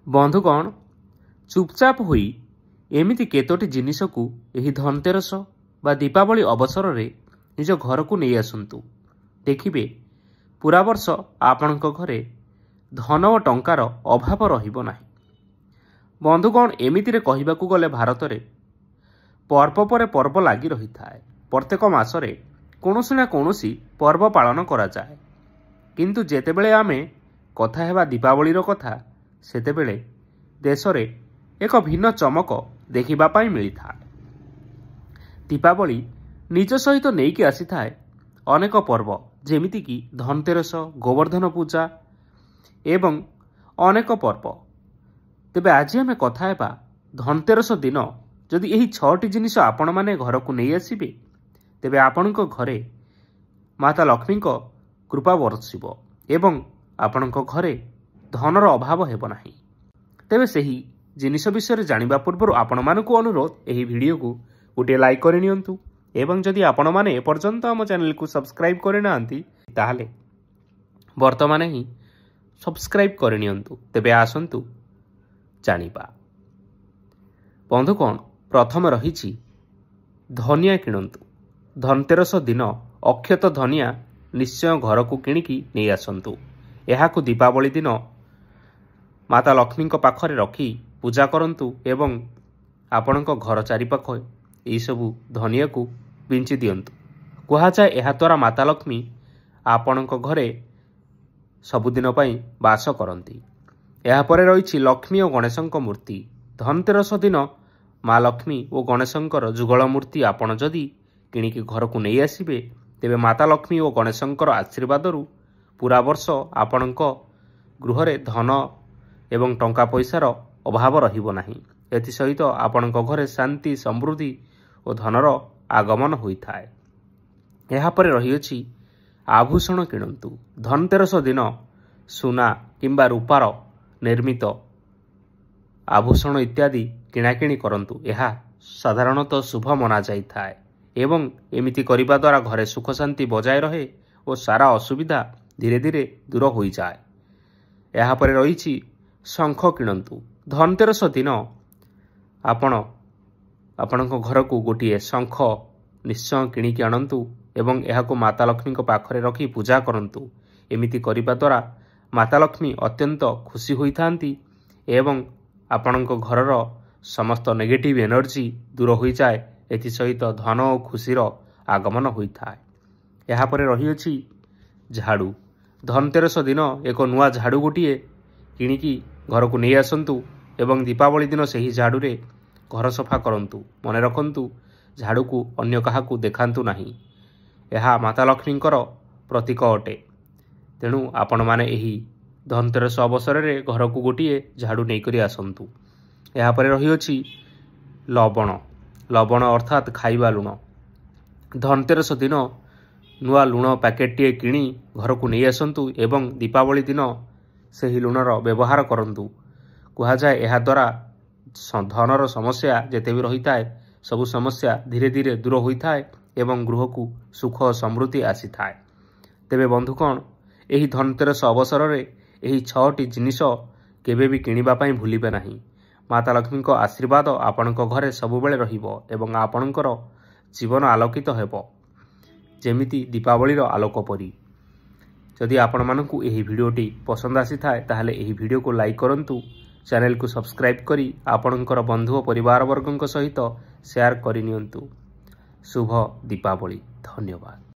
ବନ୍ଧୁଗଣ, ଚୁପଚାପ ହୋଇ ଏମିତି କେତୋଟି ଜିନିଷକୁ ଏହି ଧନତେରସ ବା ଦୀପାବଳି ଅବସରରେ ନିଜ ଘରକୁ ନେଇ ଆସନ୍ତୁ। ଦେଖିବେ ପୁରା ବର୍ଷ ଆପଣଙ୍କ ଘରେ ଧନ ଓ ଟଙ୍କାର ଅଭାବ ରହିବ ନାହିଁ। ବନ୍ଧୁଗଣ, ଏମିତିରେ କହିବାକୁ ଗଲେ ଭାରତରେ ପର୍ବ ପରେ ପର୍ବ ଲାଗି ରହିଥାଏ। ପ୍ରତ୍ୟେକ ମାସରେ କୌଣସି ନା କୌଣସି ପର୍ବ ପାଳନ କରାଯାଏ। କିନ୍ତୁ ଯେତେବେଳେ ଆମେ କଥା ହେବା ଦୀପାବଳିର କଥା, ସେତେବେଳେ ଦେଶରେ ଏକ ଭିନ୍ନ ଚମକ ଦେଖିବା ପାଇଁ ମିଳିଥାଏ। ଦୀପାବଳି ନିଜ ସହିତ ନେଇକି ଆସିଥାଏ ଅନେକ ପର୍ବ, ଯେମିତିକି ଧନତେରସ, ଗୋବର୍ଦ୍ଧନ ପୂଜା ଏବଂ ଅନେକ ପର୍ବ। ତେବେ ଆଜି ଆମେ କଥା ହେବା ଧନତେରସ ଦିନ ଯଦି ଏହି 6ଟି ଜିନିଷ ଆପଣମାନେ ଘରକୁ ନେଇ ଆସିବେ, ତେବେ ଆପଣଙ୍କ ଘରେ ମାତା ଲକ୍ଷ୍ମୀଙ୍କ କୃପା ବର୍ଷିବ ଏବଂ ଆପଣଙ୍କ ଘରେ ଧନର ଅଭାବ ହେବ ନାହିଁ। ତେବେ ସେହି ଜିନିଷ ବିଷୟରେ ଜାଣିବା ପୂର୍ବରୁ ଆପଣମାନଙ୍କୁ ଅନୁରୋଧ, ଏହି ଭିଡ଼ିଓକୁ ଗୋଟିଏ ଲାଇକ୍ କରିନିଅନ୍ତୁ ଏବଂ ଯଦି ଆପଣମାନେ ଏପର୍ଯ୍ୟନ୍ତ ଆମ ଚ୍ୟାନେଲକୁ ସବସ୍କ୍ରାଇବ୍ କରିନାହାନ୍ତି, ତାହେଲେ ବର୍ତ୍ତମାନ ହିଁ ସବସ୍କ୍ରାଇବ୍ କରିନିଅନ୍ତୁ। ତେବେ ଆସନ୍ତୁ ଜାଣିବା। ବନ୍ଧୁଗଣ, ପ୍ରଥମେ ରହିଛି ଧନିଆ କିଣନ୍ତୁ। ଧନତେରସ ଦିନ ଅକ୍ଷତ ଧନିଆ ନିଶ୍ଚୟ ଘରକୁ କିଣିକି ନେଇ ଆସନ୍ତୁ। ଏହାକୁ ଦୀପାବଳି ଦିନ ମାତା ଲକ୍ଷ୍ମୀଙ୍କ ପାଖରେ ରଖି ପୂଜା କରନ୍ତୁ ଏବଂ ଆପଣଙ୍କ ଘର ଚାରିପାଖ ଏହିସବୁ ଧନିଆକୁ ବିଞ୍ଚି ଦିଅନ୍ତୁ। କୁହାଯାଏ ଏହାଦ୍ୱାରା ମାତା ଲକ୍ଷ୍ମୀ ଆପଣଙ୍କ ଘରେ ସବୁଦିନ ପାଇଁ ବାସ କରନ୍ତି। ଏହାପରେ ରହିଛି ଲକ୍ଷ୍ମୀ ଓ ଗଣେଶଙ୍କ ମୂର୍ତ୍ତି। ଧନତେରସ ଦିନ ମା ଲକ୍ଷ୍ମୀ ଓ ଗଣେଶଙ୍କର ଯୁଗଳ ମୂର୍ତ୍ତି ଆପଣ ଯଦି କିଣିକି ଘରକୁ ନେଇ ଆସିବେ, ତେବେ ମାତା ଲକ୍ଷ୍ମୀ ଓ ଗଣେଶଙ୍କର ଆଶୀର୍ବାଦରୁ ପୁରା ବର୍ଷ ଆପଣଙ୍କ ଗୃହରେ ଧନ ଏବଂ ଟଙ୍କା ପଇସାର ଅଭାବ ରହିବ ନାହିଁ। ଏଥିସହିତ ଆପଣଙ୍କ ଘରେ ଶାନ୍ତି, ସମୃଦ୍ଧି ଓ ଧନର ଆଗମନ ହୋଇଥାଏ। ଏହାପରେ ରହିଅଛି ଆଭୂଷଣ କିଣନ୍ତୁ। ଧନତେରସ ଦିନ ସୁନା କିମ୍ବା ରୂପାର ନିର୍ମିତ ଆଭୂଷଣ ଇତ୍ୟାଦି କିଣାକିଣି କରନ୍ତୁ। ଏହା ସାଧାରଣତଃ ଶୁଭ ମନାଯାଇଥାଏ ଏବଂ ଏମିତି କରିବା ଦ୍ୱାରା ଘରେ ସୁଖ ଶାନ୍ତି ବଜାୟ ରହେ ଓ ସାରା ଅସୁବିଧା ଧୀରେ ଧୀରେ ଦୂର ହୋଇଯାଏ। ଏହାପରେ ରହିଛି ଶଙ୍ଖ କିଣନ୍ତୁ। ଧନତେରସ ଦିନ ଆପଣ ଆପଣଙ୍କ ଘରକୁ ଗୋଟିଏ ଶଙ୍ଖ ନିଶ୍ଚୟ କିଣିକି ଆଣନ୍ତୁ ଏବଂ ଏହାକୁ ମାତା ଲକ୍ଷ୍ମୀଙ୍କ ପାଖରେ ରଖି ପୂଜା କରନ୍ତୁ। ଏମିତି କରିବା ଦ୍ୱାରା ମାତା ଲକ୍ଷ୍ମୀ ଅତ୍ୟନ୍ତ ଖୁସି ହୋଇଥାନ୍ତି ଏବଂ ଆପଣଙ୍କ ଘରର ସମସ୍ତ ନେଗେଟିଭ୍ ଏନର୍ଜି ଦୂର ହୋଇଯାଏ। ଏଥିସହିତ ଧନ ଓ ଖୁସିର ଆଗମନ ହୋଇଥାଏ। ଏହାପରେ ରହିଅଛି ଝାଡ଼ୁ। ଧନତେରସ ଦିନ ଏକ ନୂଆ ଝାଡ଼ୁ ଗୋଟିଏ କିଣିକି ଘରକୁ ନେଇ ଆସନ୍ତୁ ଏବଂ ଦୀପାବଳି ଦିନ ସେହି ଝାଡ଼ୁରେ ଘର ସଫା କରନ୍ତୁ। ମନେ ରଖନ୍ତୁ, ଝାଡ଼ୁକୁ ଅନ୍ୟ କାହାକୁ ଦେଖାନ୍ତୁ ନାହିଁ। ଏହା ମାତା ଲକ୍ଷ୍ମୀଙ୍କର ପ୍ରତୀକ ଅଟେ। ତେଣୁ ଆପଣମାନେ ଏହି ଧନତେରସ ଅବସରରେ ଘରକୁ ଗୋଟିଏ ଝାଡ଼ୁ ନେଇକରି ଆସନ୍ତୁ। ଏହାପରେ ରହିଅଛି ଲବଣ। ଲବଣ ଅର୍ଥାତ୍ ଖାଇବା ଲୁଣ। ଧନତେରସ ଦିନ ନୂଆ ଲୁଣ ପ୍ୟାକେଟଟିଏ କିଣି ଘରକୁ ନେଇ ଆସନ୍ତୁ ଏବଂ ଦୀପାବଳି ଦିନ ସେହି ଲୁଣର ବ୍ୟବହାର କରନ୍ତୁ। କୁହାଯାଏ ଏହାଦ୍ୱାରା ଧନର ସମସ୍ୟା ଯେତେ ବି ରହିଥାଏ, ସବୁ ସମସ୍ୟା ଧୀରେ ଧୀରେ ଦୂର ହୋଇଥାଏ ଏବଂ ଗୃହକୁ ସୁଖ ଓ ସମୃଦ୍ଧି ଆସିଥାଏ। ତେବେ ବନ୍ଧୁଗଣ, ଏହି ଧନତେରସ ଅବସରରେ ଏହି 6ଟି ଜିନିଷ କେବେ ବି କିଣିବା ପାଇଁ ଭୁଲିବେ ନାହିଁ। ମାତା ଲକ୍ଷ୍ମୀଙ୍କ ଆଶୀର୍ବାଦ ଆପଣଙ୍କ ଘରେ ସବୁବେଳେ ରହିବ ଏବଂ ଆପଣଙ୍କର ଜୀବନ ଆଲୋକିତ ହେବ ଯେମିତି ଦୀପାବଳିର ଆଲୋକ ପରି। ଯଦି ଆପଣମାନଙ୍କୁ ଏହି ଭିଡ଼ିଓଟି ପସନ୍ଦ ଆସିଥାଏ, ତାହେଲେ ଏହି ଭିଡ଼ିଓକୁ ଲାଇକ୍ କରନ୍ତୁ, ଚ୍ୟାନେଲକୁ ସବସ୍କ୍ରାଇବ୍ କରି ଆପଣଙ୍କର ବନ୍ଧୁ ଓ ପରିବାରବର୍ଗଙ୍କ ସହିତ ସେୟାର କରିନିଅନ୍ତୁ। ଶୁଭ ଦୀପାବଳି। ଧନ୍ୟବାଦ।